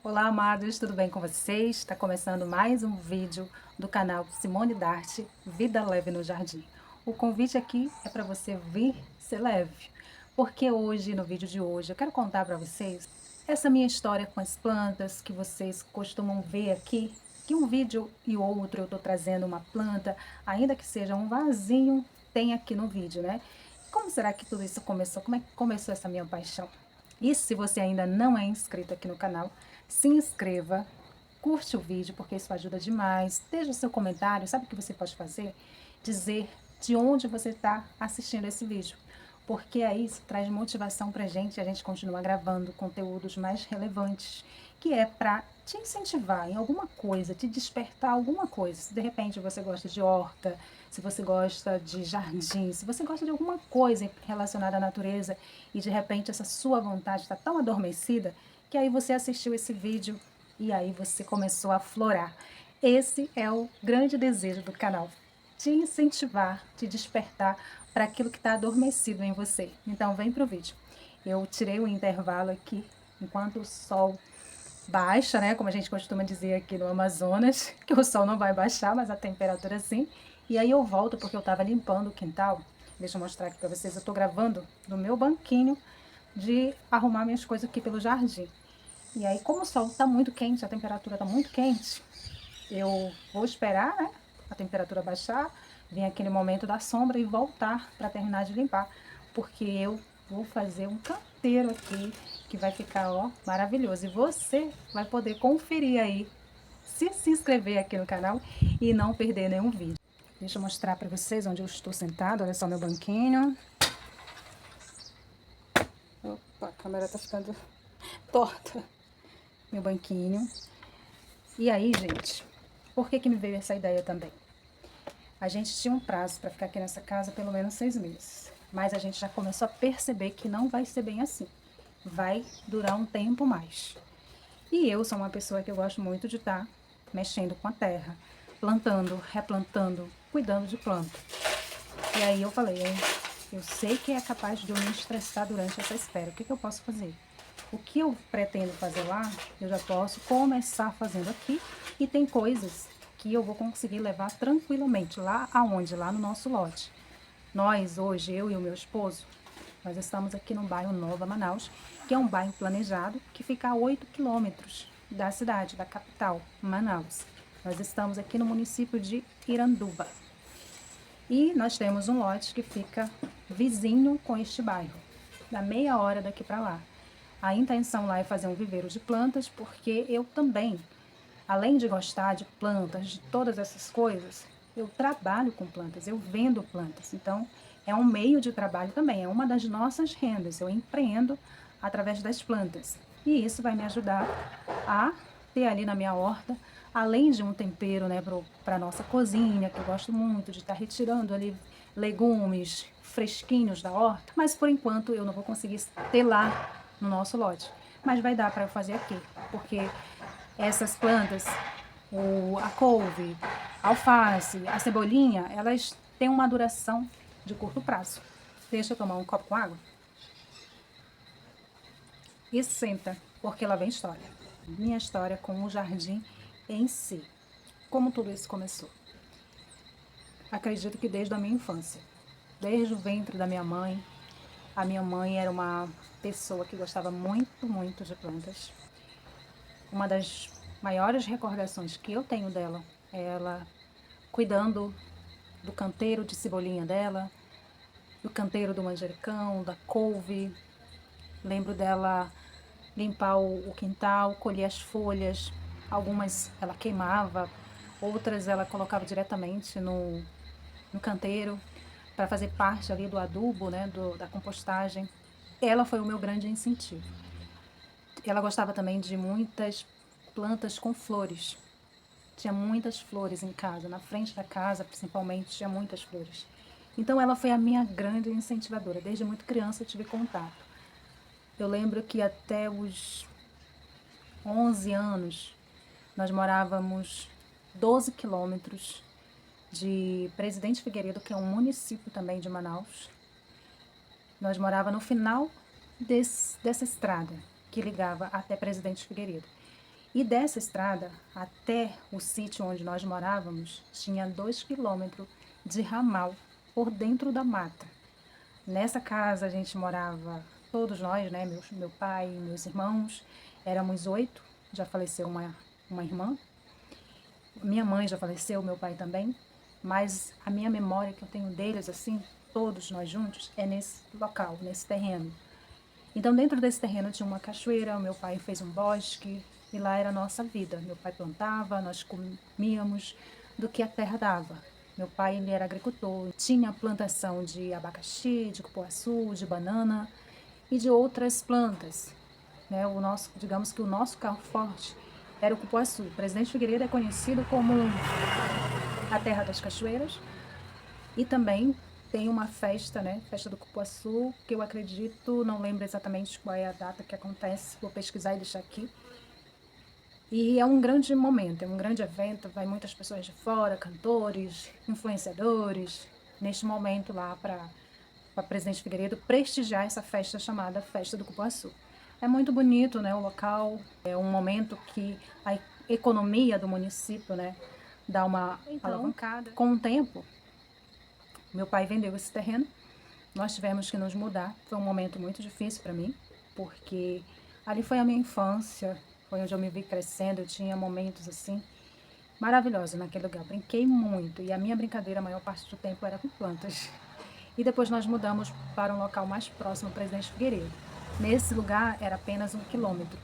Olá, amados, tudo bem com vocês? Está começando mais um vídeo do canal Simone Darte, Vida Leve no Jardim. O convite aqui é para você vir ser leve, porque hoje, no vídeo de hoje, eu quero contar para vocês essa minha história com as plantas que vocês costumam ver aqui, que um vídeo e outro eu estou trazendo uma planta, ainda que seja um vasinho, tem aqui no vídeo, né? Como será que tudo isso começou? Como é que começou essa minha paixão? E se você ainda não é inscrito aqui no canal, se inscreva, curte o vídeo, porque isso ajuda demais. Deixe o seu comentário, sabe o que você pode fazer? Dizer de onde você está assistindo esse vídeo. Porque aí isso traz motivação pra gente e a gente continua gravando conteúdos mais relevantes, que é para te incentivar em alguma coisa, te despertar alguma coisa. Se de repente você gosta de horta, se você gosta de jardim, se você gosta de alguma coisa relacionada à natureza e de repente essa sua vontade está tão adormecida que aí você assistiu esse vídeo e aí você começou a florar. Esse é o grande desejo do canal, te incentivar, te despertar para aquilo que está adormecido em você. Então vem pro vídeo. Eu tirei um intervalo aqui enquanto o sol baixa, né? Como a gente costuma dizer aqui no Amazonas, que o sol não vai baixar, mas a temperatura sim. E aí eu volto porque eu estava limpando o quintal. Deixa eu mostrar aqui para vocês. Eu estou gravando no meu banquinho de arrumar minhas coisas aqui pelo jardim. E aí, como o sol está muito quente, a temperatura está muito quente, eu vou esperar, né, a temperatura baixar, vir aquele momento da sombra e voltar para terminar de limpar, porque eu vou fazer um canteiro aqui que vai ficar, ó, maravilhoso. E você vai poder conferir aí, se inscrever aqui no canal e não perder nenhum vídeo. Deixa eu mostrar para vocês onde eu estou sentado. Olha só meu banquinho. Opa, a câmera tá ficando torta. Meu banquinho. E aí, gente, por que me veio essa ideia também? A gente tinha um prazo para ficar aqui nessa casa pelo menos 6 meses. Mas a gente já começou a perceber que não vai ser bem assim. Vai durar um tempo mais. E eu sou uma pessoa que eu gosto muito de estar mexendo com a terra, plantando, replantando, cuidando de planta. E aí eu falei, eu sei que é capaz de eu me estressar durante essa espera. O que eu posso fazer? O que eu pretendo fazer lá, eu já posso começar fazendo aqui. E tem coisas que eu vou conseguir levar tranquilamente. Lá aonde? Lá no nosso lote. Nós, hoje, eu e o meu esposo, nós estamos aqui no bairro Nova Manaus, que é um bairro planejado que fica a 8 quilômetros da cidade, da capital, Manaus. Nós estamos aqui no município de Iranduba. E nós temos um lote que fica vizinho com este bairro, dá meia hora daqui para lá. A intenção lá é fazer um viveiro de plantas, porque eu também, além de gostar de plantas, de todas essas coisas, eu trabalho com plantas, eu vendo plantas. Então, é um meio de trabalho também, é uma das nossas rendas. Eu empreendo através das plantas. E isso vai me ajudar a ter ali na minha horta, além de um tempero, né, para nossa cozinha, que eu gosto muito de estar retirando ali legumes fresquinhos da horta, mas por enquanto eu não vou conseguir ter lá no nosso lote, mas vai dar para eu fazer aqui, porque essas plantas, a couve, a alface, a cebolinha, elas têm uma duração de curto prazo. Deixa eu tomar um copo com água e senta, porque lá vem história. Minha história com o jardim em si. Como tudo isso começou? Acredito que desde a minha infância. Desde o ventre da minha mãe. A minha mãe era uma pessoa que gostava muito, muito de plantas. Uma das maiores recordações que eu tenho dela é ela cuidando do canteiro de cebolinha dela, do canteiro do manjericão, da couve. Lembro dela limpar o quintal, colher as folhas. Algumas ela queimava, outras ela colocava diretamente no canteiro para fazer parte ali do adubo, né, da compostagem. Ela foi o meu grande incentivo. Ela gostava também de muitas plantas com flores. Tinha muitas flores em casa, na frente da casa principalmente, tinha muitas flores. Então ela foi a minha grande incentivadora. Desde muito criança eu tive contato. Eu lembro que até os 11 anos nós morávamos 12 quilômetros de Presidente Figueiredo, que é um município também de Manaus. Nós morávamos no final dessa estrada que ligava até Presidente Figueiredo. E dessa estrada até o sítio onde nós morávamos, tinha 2 quilômetros de ramal por dentro da mata. Nessa casa a gente morava, todos nós, né? Meu pai e meus irmãos, éramos 8, já faleceu uma irmã. Minha mãe já faleceu, meu pai também. Mas a minha memória que eu tenho deles, assim, todos nós juntos, é nesse local, nesse terreno. Então, dentro desse terreno tinha uma cachoeira, o meu pai fez um bosque e lá era a nossa vida. Meu pai plantava, nós comíamos do que a terra dava. Meu pai, ele era agricultor, tinha plantação de abacaxi, de cupuaçu, de banana e de outras plantas. Né? Digamos que o nosso carro forte era o cupuaçu. Presidente Figueiredo é conhecido como a terra das cachoeiras e também tem uma festa, né? Festa do Cupuaçu, que eu acredito, não lembro exatamente qual é a data que acontece, vou pesquisar e deixar aqui. E é um grande momento, é um grande evento, vai muitas pessoas de fora, cantores, influenciadores, neste momento lá para Presidente Figueiredo prestigiar essa festa chamada Festa do Cupuaçu. É muito bonito, né, o local, é um momento que a economia do município, né, dá uma alavancada. Com o tempo, meu pai vendeu esse terreno, nós tivemos que nos mudar. Foi um momento muito difícil para mim, porque ali foi a minha infância, foi onde eu me vi crescendo. Eu tinha momentos assim maravilhosos naquele lugar. Brinquei muito e a minha brincadeira a maior parte do tempo era com plantas. E depois nós mudamos para um local mais próximo, Presidente Figueiredo. Nesse lugar era apenas 1 quilômetro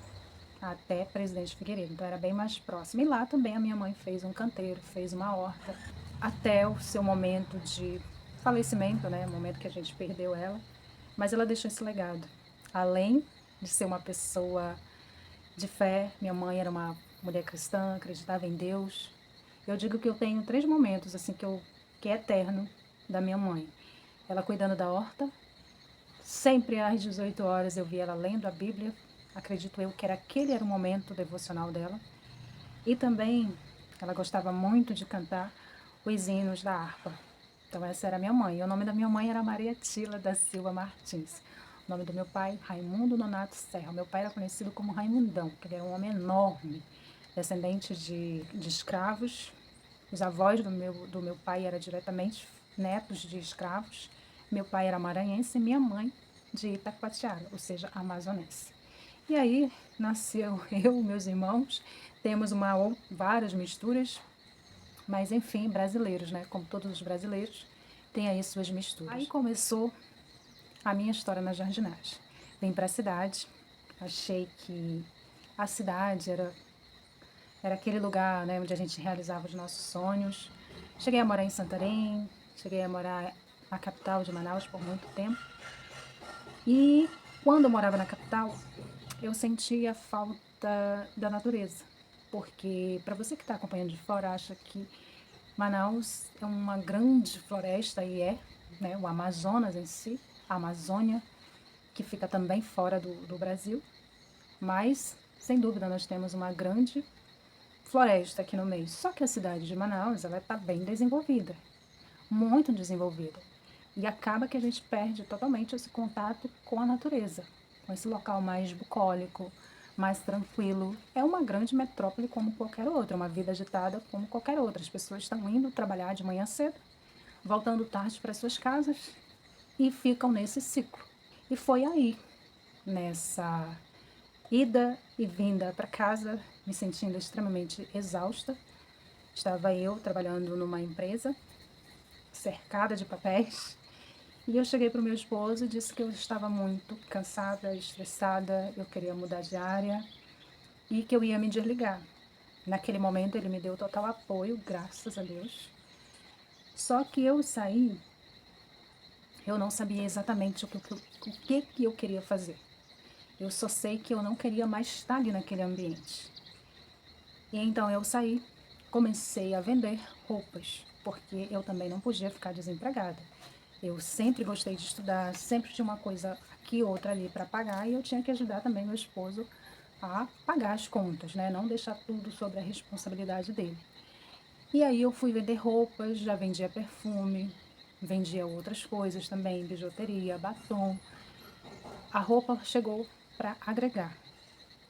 até Presidente Figueiredo, então era bem mais próximo. E lá também a minha mãe fez um canteiro, fez uma horta, até o seu momento de falecimento, né? O momento que a gente perdeu ela. Mas ela deixou esse legado. Além de ser uma pessoa de fé, minha mãe era uma mulher cristã, acreditava em Deus. Eu digo que eu tenho 3 momentos assim que é eterno da minha mãe. Ela cuidando da horta, sempre às 18 horas eu via ela lendo a Bíblia. Acredito eu que aquele era o momento devocional dela. E também ela gostava muito de cantar os hinos da harpa. Então essa era minha mãe. O nome da minha mãe era Maria Tila da Silva Martins. O nome do meu pai, Raimundo Nonato Serra. Meu pai era conhecido como Raimundão, porque ele era um homem enorme, descendente de escravos. Os avós do meu pai eram diretamente netos de escravos. Meu pai era maranhense e minha mãe de Itacoatiara, ou seja, amazonense. E aí nasceu eu e meus irmãos. Temos várias misturas, mas enfim, brasileiros, né? Como todos os brasileiros, tem aí suas misturas. Aí começou a minha história na jardinagem. Vim para a cidade, achei que a cidade era aquele lugar, né, onde a gente realizava os nossos sonhos. Cheguei a morar em Santarém, cheguei a morar na capital de Manaus por muito tempo. E quando eu morava na capital, eu sentia falta da natureza. Porque, para você que está acompanhando de fora, acha que Manaus é uma grande floresta, e é, né, o Amazonas em si, a Amazônia, que fica também fora do Brasil. Mas, sem dúvida, nós temos uma grande floresta aqui no meio. Só que a cidade de Manaus, ela está bem desenvolvida, muito desenvolvida. E acaba que a gente perde totalmente esse contato com a natureza, com esse local mais bucólico, mais tranquilo. É uma grande metrópole como qualquer outra, uma vida agitada como qualquer outra. As pessoas estão indo trabalhar de manhã cedo, voltando tarde para suas casas e ficam nesse ciclo. E foi aí, nessa ida e vinda para casa, me sentindo extremamente exausta. Estava eu trabalhando numa empresa, cercada de papéis, e eu cheguei para o meu esposo e disse que eu estava muito cansada, estressada, eu queria mudar de área e que eu ia me desligar. Naquele momento ele me deu total apoio, graças a Deus. Só que eu saí, eu não sabia exatamente o que eu queria fazer. Eu só sei que eu não queria mais estar ali naquele ambiente. E então eu saí, comecei a vender roupas, porque eu também não podia ficar desempregada. Eu sempre gostei de estudar, sempre tinha uma coisa aqui, outra ali para pagar, e eu tinha que ajudar também meu esposo a pagar as contas, né? Não deixar tudo sobre a responsabilidade dele. E aí eu fui vender roupas, já vendia perfume, vendia outras coisas também, bijuteria, batom. A roupa chegou para agregar.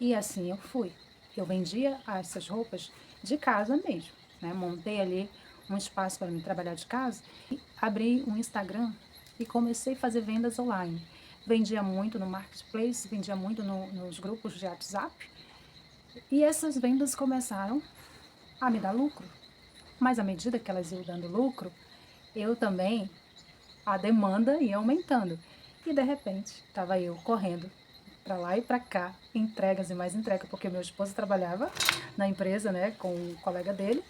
E assim eu fui. Eu vendia essas roupas de casa mesmo, né? Montei ali um espaço para mim trabalhar de casa e abri um Instagram e comecei a fazer vendas online. Vendia muito no Marketplace, vendia muito nos grupos de WhatsApp e essas vendas começaram a me dar lucro. Mas à medida que elas iam dando lucro, eu também, a demanda ia aumentando. E de repente, estava eu correndo para lá e para cá, entregas e mais entregas, porque meu esposo trabalhava na empresa, né, com um colega dele,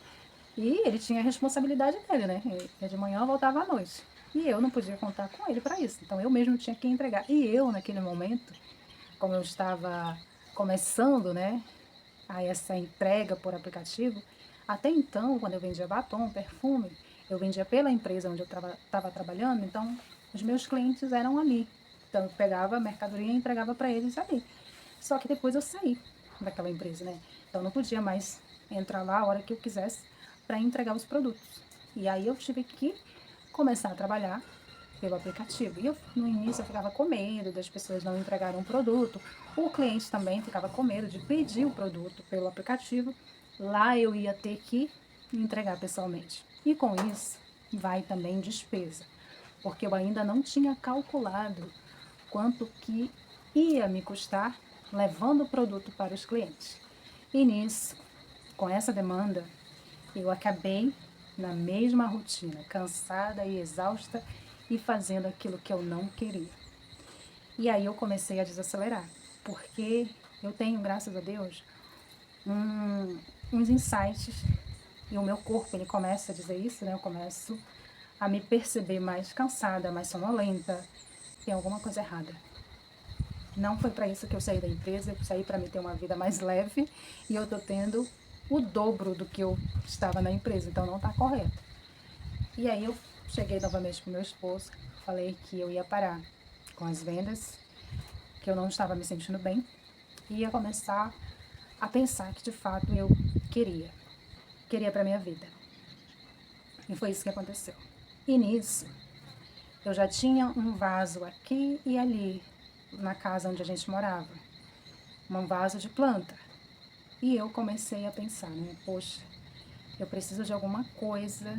e ele tinha a responsabilidade dele, né? Ele ia de manhã, voltava à noite. E eu não podia contar com ele para isso. Então eu mesmo tinha que entregar. E eu, naquele momento, como eu estava começando, né, a essa entrega por aplicativo, até então, quando eu vendia batom, perfume, eu vendia pela empresa onde eu estava trabalhando, então os meus clientes eram ali. Então eu pegava a mercadoria e entregava para eles ali. Só que depois eu saí daquela empresa, né? Então não podia mais entrar lá a hora que eu quisesse para entregar os produtos. E aí eu tive que começar a trabalhar pelo aplicativo. E eu, no início eu ficava com medo das pessoas não entregarem um produto. O cliente também ficava com medo de pedir o produto pelo aplicativo. Lá eu ia ter que entregar pessoalmente. E com isso vai também despesa, porque eu ainda não tinha calculado quanto que ia me custar levando o produto para os clientes. E nisso, com essa demanda, eu acabei na mesma rotina, cansada e exausta e fazendo aquilo que eu não queria. E aí eu comecei a desacelerar, porque eu tenho, graças a Deus, uns insights e o meu corpo ele começa a dizer isso, né? Eu começo a me perceber mais cansada, mais sonolenta, tem alguma coisa errada. Não foi para isso que eu saí da empresa, eu saí para me ter uma vida mais leve e eu tô tendo o dobro do que eu estava na empresa, então não está correto. E aí eu cheguei novamente pro meu esposo, falei que eu ia parar com as vendas, que eu não estava me sentindo bem, e ia começar a pensar que de fato eu queria para minha vida. E foi isso que aconteceu. E nisso, eu já tinha um vaso aqui e ali, na casa onde a gente morava, um vaso de planta. E eu comecei a pensar, né? Poxa, eu preciso de alguma coisa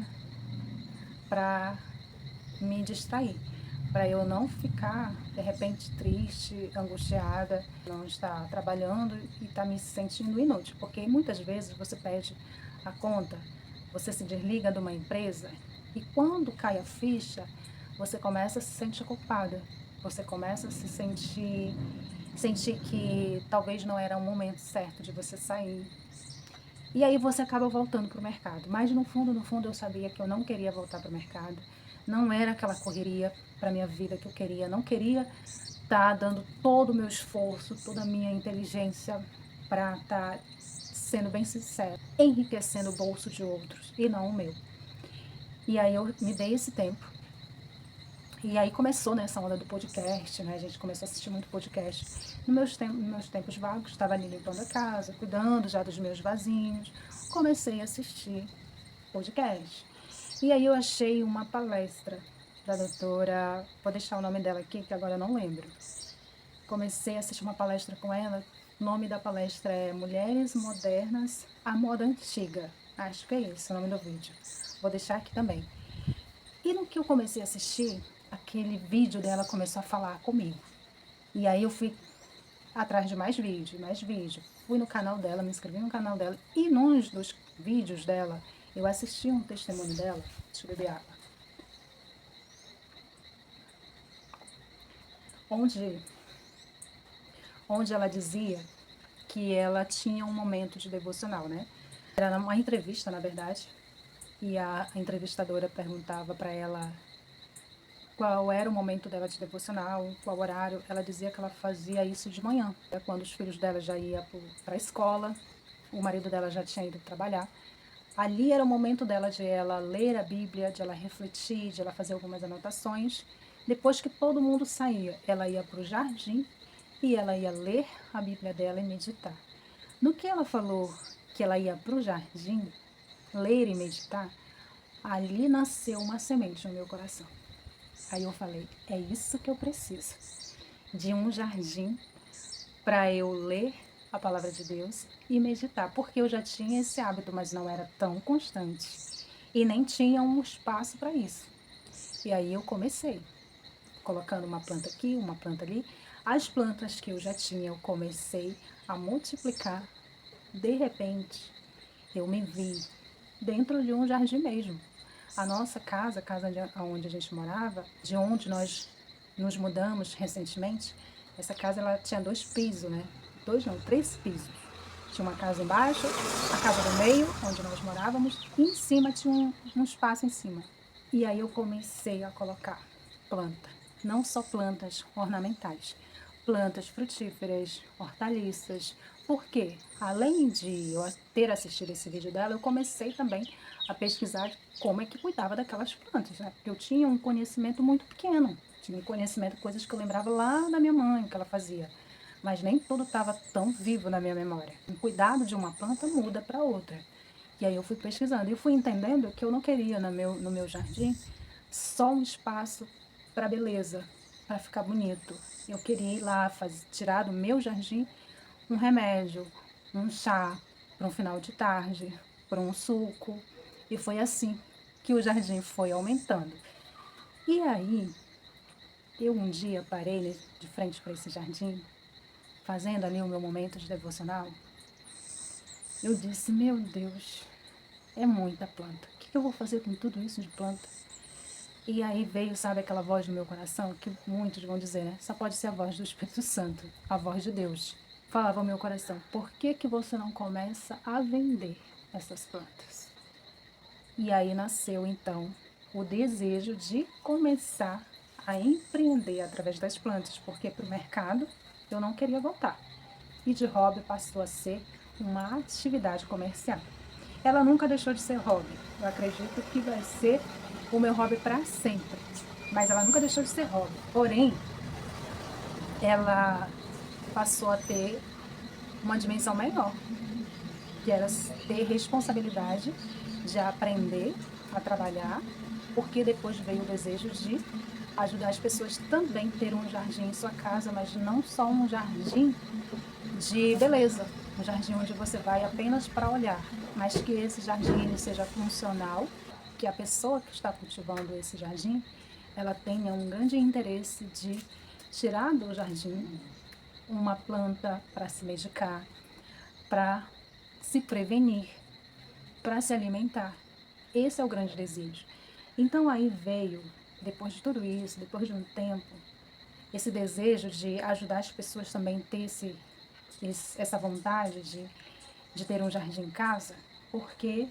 para me distrair, para eu não ficar de repente triste, angustiada, não estar trabalhando e estar me sentindo inútil, porque muitas vezes você perde a conta, você se desliga de uma empresa e quando cai a ficha, você começa a se sentir culpada, você começa a se sentir que talvez não era o momento certo de você sair. E aí você acaba voltando para o mercado. Mas no fundo, eu sabia que eu não queria voltar para o mercado. Não era aquela correria para a minha vida que eu queria. Não queria estar dando todo o meu esforço, toda a minha inteligência para estar, sendo bem sincero, enriquecendo o bolso de outros e não o meu. E aí eu me dei esse tempo. E aí começou nessa onda do podcast, né? A gente começou a assistir muito podcast. Nos meus tempos vagos, estava ali limpando a casa, cuidando já dos meus vasinhos. Comecei a assistir podcast. E aí eu achei uma palestra da doutora, vou deixar o nome dela aqui, que agora eu não lembro. Comecei a assistir uma palestra com ela. O nome da palestra é Mulheres Modernas à Moda Antiga. Acho que é esse o nome do vídeo. Vou deixar aqui também. E no que eu comecei a assistir, aquele vídeo dela começou a falar comigo. E aí eu fui atrás de mais vídeo, mais vídeo. Fui no canal dela, me inscrevi no canal dela. E num dos vídeos dela, eu assisti um testemunho dela. Deixa eu beber água. Onde, onde ela dizia que ela tinha um momento de devocional, né? Era uma entrevista, na verdade. E a entrevistadora perguntava para ela qual era o momento dela de devocional, qual horário. Ela dizia que ela fazia isso de manhã, quando os filhos dela já iam para a escola, o marido dela já tinha ido trabalhar. Ali era o momento dela de ela ler a Bíblia, de ela refletir, de ela fazer algumas anotações. Depois que todo mundo saía, ela ia para o jardim e ela ia ler a Bíblia dela e meditar. No que ela falou que ela ia para o jardim, ler e meditar, ali nasceu uma semente no meu coração. Aí eu falei, é isso que eu preciso, de um jardim para eu ler a palavra de Deus e meditar, porque eu já tinha esse hábito, mas não era tão constante e nem tinha um espaço para isso. E aí eu comecei, colocando uma planta aqui, uma planta ali. As plantas que eu já tinha, eu comecei a multiplicar. De repente, eu me vi dentro de um jardim mesmo. A nossa casa, a casa onde a gente morava, de onde nós nos mudamos recentemente, essa casa ela tinha 2 pisos, né? 2 não, 3 pisos. Tinha uma casa embaixo, a casa do meio, onde nós morávamos, e em cima tinha um espaço em cima. E aí eu comecei a colocar planta, não só plantas ornamentais, plantas frutíferas, hortaliças. Porque, além de eu ter assistido esse vídeo dela, eu comecei também a pesquisar como é que cuidava daquelas plantas, né? Porque eu tinha um conhecimento muito pequeno, tinha um conhecimento, coisas que eu lembrava lá da minha mãe, que ela fazia. Mas nem tudo estava tão vivo na minha memória. O cuidado de uma planta muda para outra. E aí eu fui pesquisando e fui entendendo que eu não queria no meu jardim só um espaço para beleza, para ficar bonito. Eu queria ir lá, tirar do meu jardim um remédio, um chá para um final de tarde, para um suco. E foi assim que o jardim foi aumentando. E aí, eu um dia parei de frente para esse jardim, fazendo ali o meu momento de devocional. Eu disse, meu Deus, é muita planta. O que eu vou fazer com tudo isso de planta? E aí veio, sabe, aquela voz no meu coração, que muitos vão dizer, né? Só pode ser a voz do Espírito Santo, a voz de Deus. Falava ao meu coração, por que que você não começa a vender essas plantas? E aí nasceu, então, o desejo de começar a empreender através das plantas, porque para o mercado eu não queria voltar. E de hobby passou a ser uma atividade comercial. Ela nunca deixou de ser hobby. Eu acredito que vai ser o meu hobby para sempre. Mas ela nunca deixou de ser hobby. Porém, ela passou a ter uma dimensão maior, que era ter responsabilidade de aprender a trabalhar, porque depois veio o desejo de ajudar as pessoas também a ter um jardim em sua casa, mas não só um jardim de beleza, um jardim onde você vai apenas para olhar, mas que esse jardim ele seja funcional, que a pessoa que está cultivando esse jardim, ela tenha um grande interesse de tirar do jardim uma planta para se medicar, para se prevenir, para se alimentar. Esse é o grande desejo. Então aí veio, depois de tudo isso, depois de um tempo, esse desejo de ajudar as pessoas também a ter essa vontade de ter um jardim em casa, porque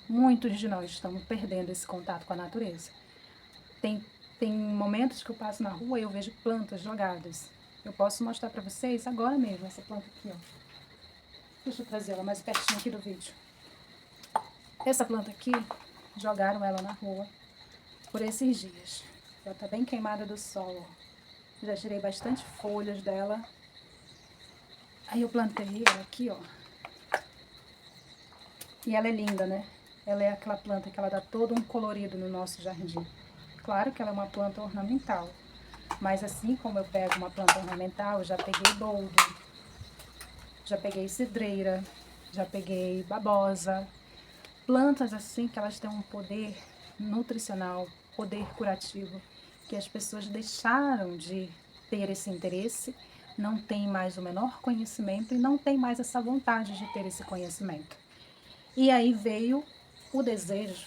muitos de nós estamos perdendo esse contato com a natureza. Tem momentos que eu passo na rua e eu vejo plantas jogadas. Eu posso mostrar para vocês agora mesmo essa planta aqui, ó. Deixa eu trazer ela mais pertinho aqui do vídeo. Essa planta aqui, jogaram ela na rua por esses dias. Ela tá bem queimada do sol, ó. Já tirei bastante folhas dela. Aí eu plantei ela aqui, ó. E ela é linda, né? Ela é aquela planta que ela dá todo um colorido no nosso jardim. Claro que ela é uma planta ornamental. Mas assim como eu pego uma planta ornamental, eu já peguei boldo, já peguei cidreira, já peguei babosa. Plantas assim que elas têm um poder nutricional, poder curativo, que as pessoas deixaram de ter esse interesse, não tem mais o menor conhecimento e não tem mais essa vontade de ter esse conhecimento. E aí veio o desejo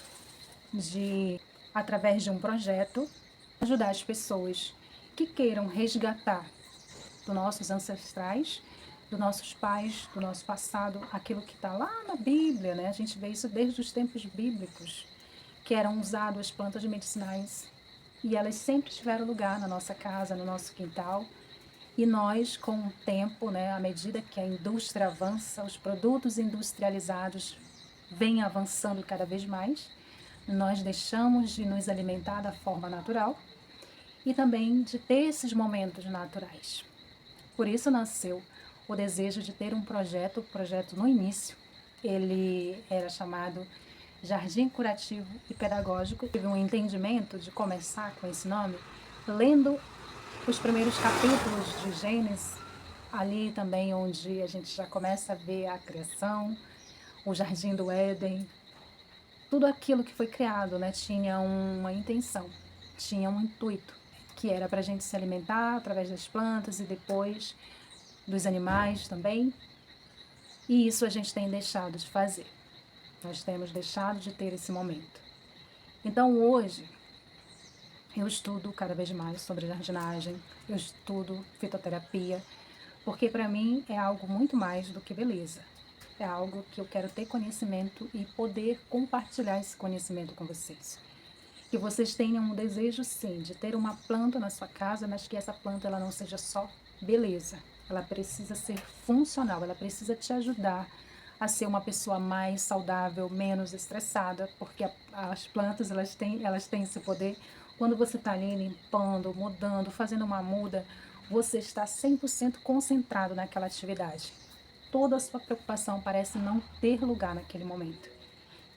de, através de um projeto, ajudar as pessoas que queiram resgatar dos nossos ancestrais, dos nossos pais, do nosso passado, aquilo que está lá na Bíblia, né? A gente vê isso desde os tempos bíblicos, que eram usadas as plantas medicinais e elas sempre tiveram lugar na nossa casa, no nosso quintal. E nós, com o tempo, né, à medida que a indústria avança, os produtos industrializados vêm avançando cada vez mais, nós deixamos de nos alimentar da forma natural e também de ter esses momentos naturais. Por isso nasceu o desejo de ter um projeto, o projeto no início, ele era chamado Jardim Curativo e Pedagógico. Tive um entendimento de começar com esse nome, lendo os primeiros capítulos de Gênesis, Ali também onde a gente já começa a ver a criação, o Jardim do Éden, tudo aquilo que foi criado, né, tinha uma intenção, tinha um intuito, que era para a gente se alimentar através das plantas e depois dos animais também. E isso a gente tem deixado de fazer. Nós temos deixado de ter esse momento. Então hoje eu estudo cada vez mais sobre jardinagem, eu estudo fitoterapia, porque para mim é algo muito mais do que beleza. É algo que eu quero ter conhecimento e poder compartilhar esse conhecimento com vocês. Que vocês tenham um desejo, sim, de ter uma planta na sua casa, mas que essa planta ela não seja só beleza. Ela precisa ser funcional, ela precisa te ajudar a ser uma pessoa mais saudável, menos estressada, porque as plantas elas têm esse poder. Quando você está ali limpando, mudando, fazendo uma muda, você está 100% concentrado naquela atividade. Toda a sua preocupação parece não ter lugar naquele momento.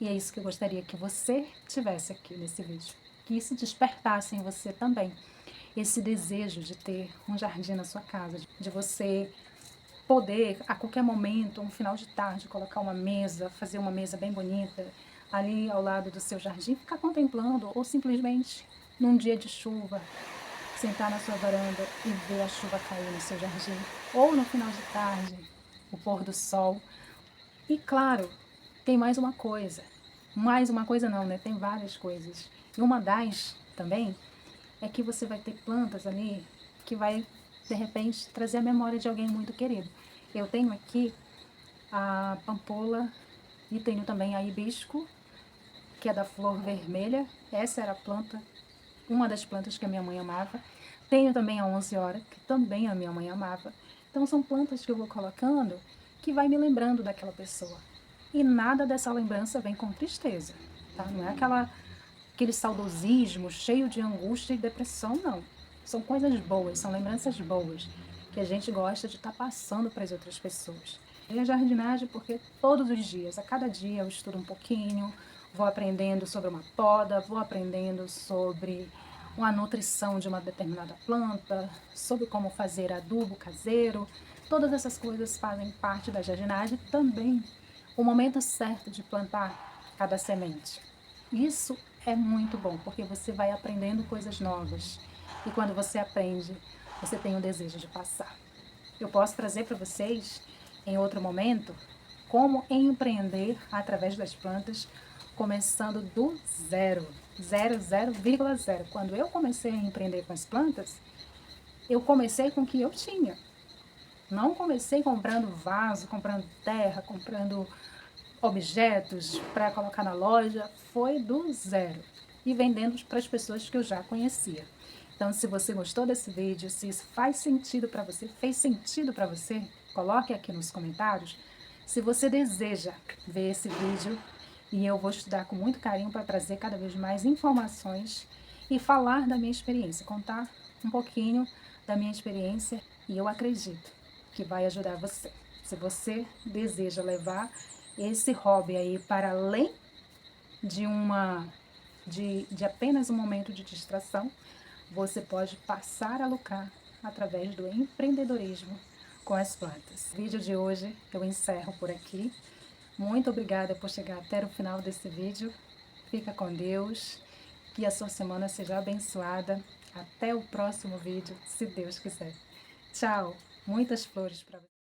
E é isso que eu gostaria que você tivesse aqui nesse vídeo. Que isso despertasse em você também esse desejo de ter um jardim na sua casa, de você poder, a qualquer momento, um final de tarde, colocar uma mesa, fazer uma mesa bem bonita ali ao lado do seu jardim, ficar contemplando, ou simplesmente num dia de chuva, sentar na sua varanda e ver a chuva cair no seu jardim, ou no final de tarde, o pôr do sol. E claro, tem mais uma coisa não, né? Tem várias coisas. E uma das também é que você vai ter plantas ali que vai, de repente, trazer a memória de alguém muito querido. Eu tenho aqui a pampola e tenho também a hibisco, que é da flor vermelha. Essa era a planta, uma das plantas que a minha mãe amava. Tenho também a 11 hora, que também a minha mãe amava. Então são plantas que eu vou colocando que vai me lembrando daquela pessoa. E nada dessa lembrança vem com tristeza, tá? Não é aquele saudosismo cheio de angústia e depressão, não. São coisas boas, são lembranças boas que a gente gosta de estar passando para as outras pessoas. E a jardinagem, porque todos os dias, a cada dia eu estudo um pouquinho, vou aprendendo sobre uma poda, vou aprendendo sobre uma nutrição de uma determinada planta, sobre como fazer adubo caseiro. Todas essas coisas fazem parte da jardinagem, também o momento certo de plantar cada semente. Isso é muito bom, porque você vai aprendendo coisas novas. E quando você aprende, você tem o desejo de passar. Eu posso trazer para vocês, em outro momento, como empreender através das plantas, começando do zero, zero, vírgula zero. Quando eu comecei a empreender com as plantas, eu comecei com o que eu tinha. Não comecei comprando vaso, comprando terra, comprando objetos para colocar na loja, foi do zero e vendendo para as pessoas que eu já conhecia. Então, se você gostou desse vídeo, se isso faz sentido para você, fez sentido para você, coloque aqui nos comentários. Se você deseja ver esse vídeo, e eu vou estudar com muito carinho para trazer cada vez mais informações e falar da minha experiência, contar um pouquinho da minha experiência, e eu acredito que vai ajudar você. Se você deseja levar esse hobby aí para além de de apenas um momento de distração, você pode passar a lucrar através do empreendedorismo com as plantas. O vídeo de hoje eu encerro por aqui. Muito obrigada por chegar até o final desse vídeo. Fica com Deus. Que a sua semana seja abençoada. Até o próximo vídeo, se Deus quiser. Tchau. Muitas flores para você.